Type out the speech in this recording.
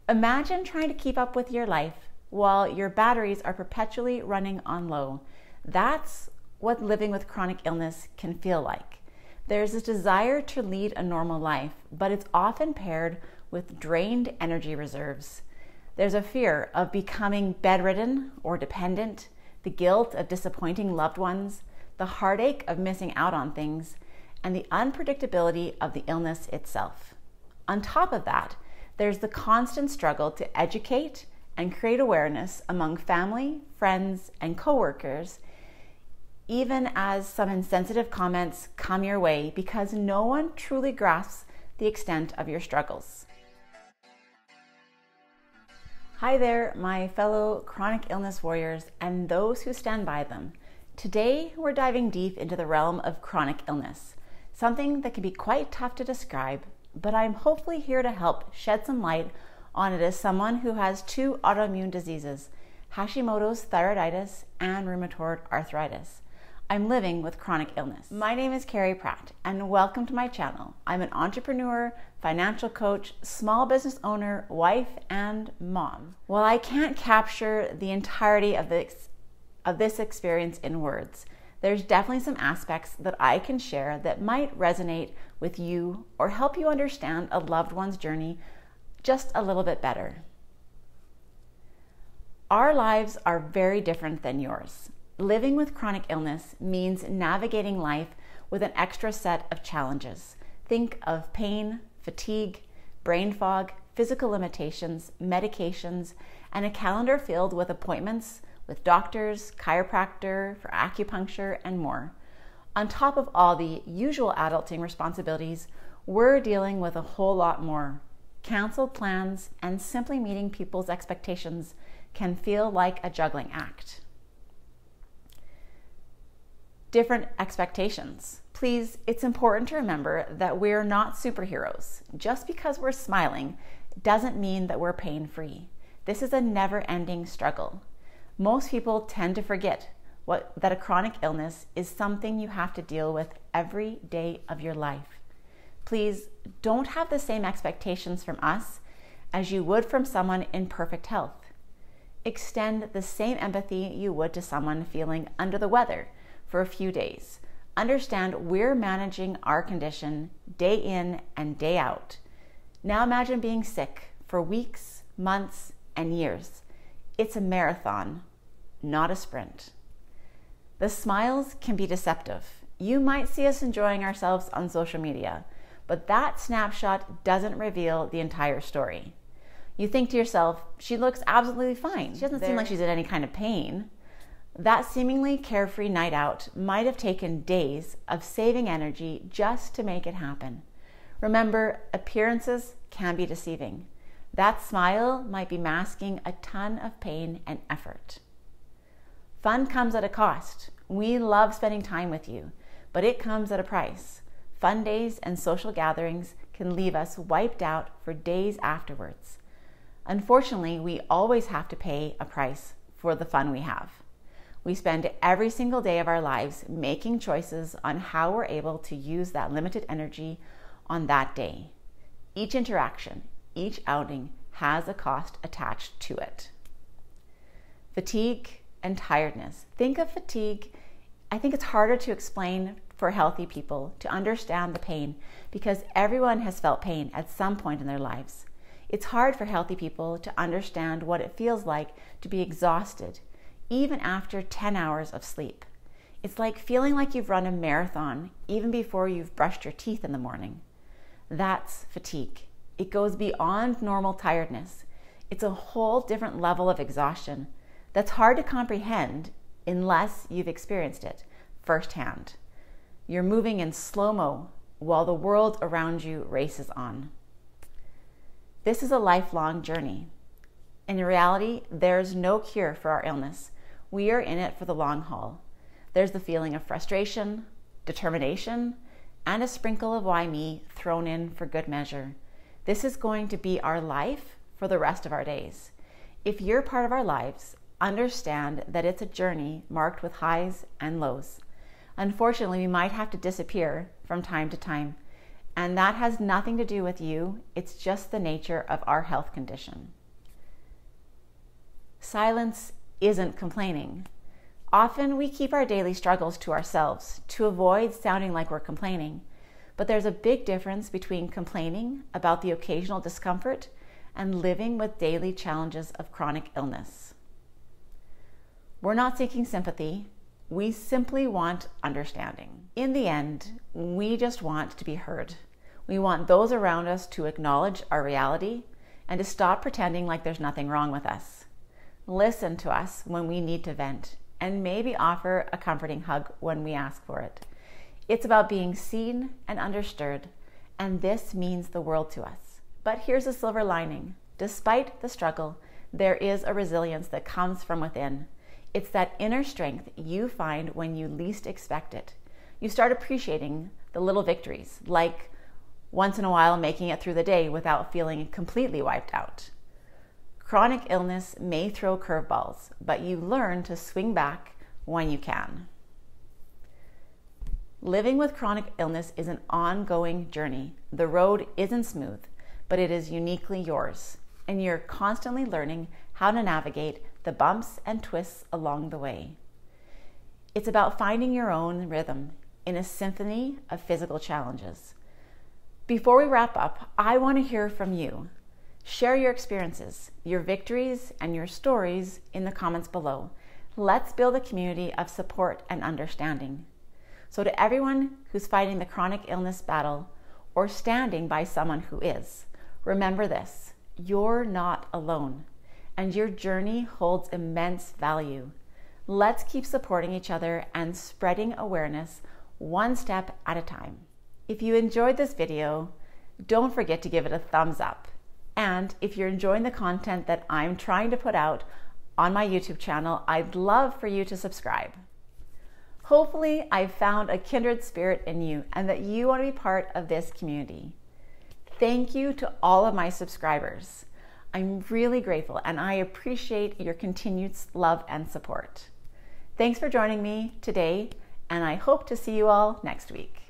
Imagine trying to keep up with your life while your batteries are perpetually running on low. That's what living with chronic illness can feel like. There's this desire to lead a normal life, but it's often paired with drained energy reserves. There's a fear of becoming bedridden or dependent, the guilt of disappointing loved ones, the heartache of missing out on things, and the unpredictability of the illness itself. On top of that, there's the constant struggle to educate and create awareness among family, friends, and coworkers, even as some insensitive comments come your way because no one truly grasps the extent of your struggles. Hi there, my fellow chronic illness warriors and those who stand by them. Today, we're diving deep into the realm of chronic illness, something that can be quite tough to describe, but I'm hopefully here to help shed some light on it as someone who has two autoimmune diseases, Hashimoto's Thyroiditis and Rheumatoid Arthritis. I'm living with chronic illness. My name is Carrie Pratt, and welcome to my channel. I'm an entrepreneur, financial coach, small business owner, wife, and mom. While I can't capture the entirety of this experience in words, there's definitely some aspects that I can share that might resonate with you or help you understand a loved one's journey just a little bit better. Our lives are very different than yours. Living with chronic illness means navigating life with an extra set of challenges. Think of pain, fatigue, brain fog, physical limitations, medications, and a calendar filled with appointments with doctors, chiropractor, for acupuncture, and more. On top of all the usual adulting responsibilities, we're dealing with a whole lot more. Canceled plans and simply meeting people's expectations can feel like a juggling act. Different expectations. Please, it's important to remember that we're not superheroes. Just because we're smiling doesn't mean that we're pain-free. This is a never-ending struggle. Most people tend to forget that a chronic illness is something you have to deal with every day of your life. Please don't have the same expectations from us as you would from someone in perfect health. Extend the same empathy you would to someone feeling under the weather for a few days. Understand we're managing our condition day in and day out. Now imagine being sick for weeks, months, and years. It's a marathon, not a sprint. The smiles can be deceptive. You might see us enjoying ourselves on social media, but that snapshot doesn't reveal the entire story. You think to yourself, she looks absolutely fine. She doesn't seem like she's in any kind of pain. That seemingly carefree night out might have taken days of saving energy just to make it happen. Remember, appearances can be deceiving. That smile might be masking a ton of pain and effort. Fun comes at a cost. We love spending time with you, but it comes at a price. Fun days and social gatherings can leave us wiped out for days afterwards. Unfortunately, we always have to pay a price for the fun we have. We spend every single day of our lives making choices on how we're able to use that limited energy on that day. Each interaction, each outing has a cost attached to it. Fatigue and tiredness. Think of fatigue. I think it's harder to explain for healthy people to understand the pain because everyone has felt pain at some point in their lives. It's hard for healthy people to understand what it feels like to be exhausted, even after 10 hours of sleep. It's like feeling like you've run a marathon even before you've brushed your teeth in the morning. That's fatigue. It goes beyond normal tiredness. It's a whole different level of exhaustion that's hard to comprehend unless you've experienced it firsthand. You're moving in slow-mo while the world around you races on. This is a lifelong journey. In reality, there's no cure for our illness. We are in it for the long haul. There's the feeling of frustration, determination, and a sprinkle of why me thrown in for good measure. This is going to be our life for the rest of our days. If you're part of our lives, understand that it's a journey marked with highs and lows. Unfortunately, we might have to disappear from time to time. And that has nothing to do with you. It's just the nature of our health condition. Silence isn't complaining. Often we keep our daily struggles to ourselves to avoid sounding like we're complaining. But there's a big difference between complaining about the occasional discomfort and living with daily challenges of chronic illness. We're not seeking sympathy. We simply want understanding. In the end, we just want to be heard. We want those around us to acknowledge our reality and to stop pretending like there's nothing wrong with us. Listen to us when we need to vent, and maybe offer a comforting hug when we ask for it. It's about being seen and understood, and this means the world to us. But here's a silver lining. Despite the struggle, there is a resilience that comes from within. It's that inner strength you find when you least expect it. You start appreciating the little victories, like once in a while making it through the day without feeling completely wiped out. Chronic illness may throw curveballs, but you learn to swing back when you can. Living with chronic illness is an ongoing journey. The road isn't smooth, but it is uniquely yours, and you're constantly learning how to navigate the bumps and twists along the way. It's about finding your own rhythm in a symphony of physical challenges. Before we wrap up, I want to hear from you. Share your experiences, your victories, and your stories in the comments below. Let's build a community of support and understanding. So to everyone who's fighting the chronic illness battle or standing by someone who is, remember this: you're not alone, and your journey holds immense value. Let's keep supporting each other and spreading awareness one step at a time. If you enjoyed this video, don't forget to give it a thumbs up. And if you're enjoying the content that I'm trying to put out on my YouTube channel, I'd love for you to subscribe. Hopefully, I've found a kindred spirit in you and that you want to be part of this community. Thank you to all of my subscribers. I'm really grateful and I appreciate your continued love and support. Thanks for joining me today, and I hope to see you all next week.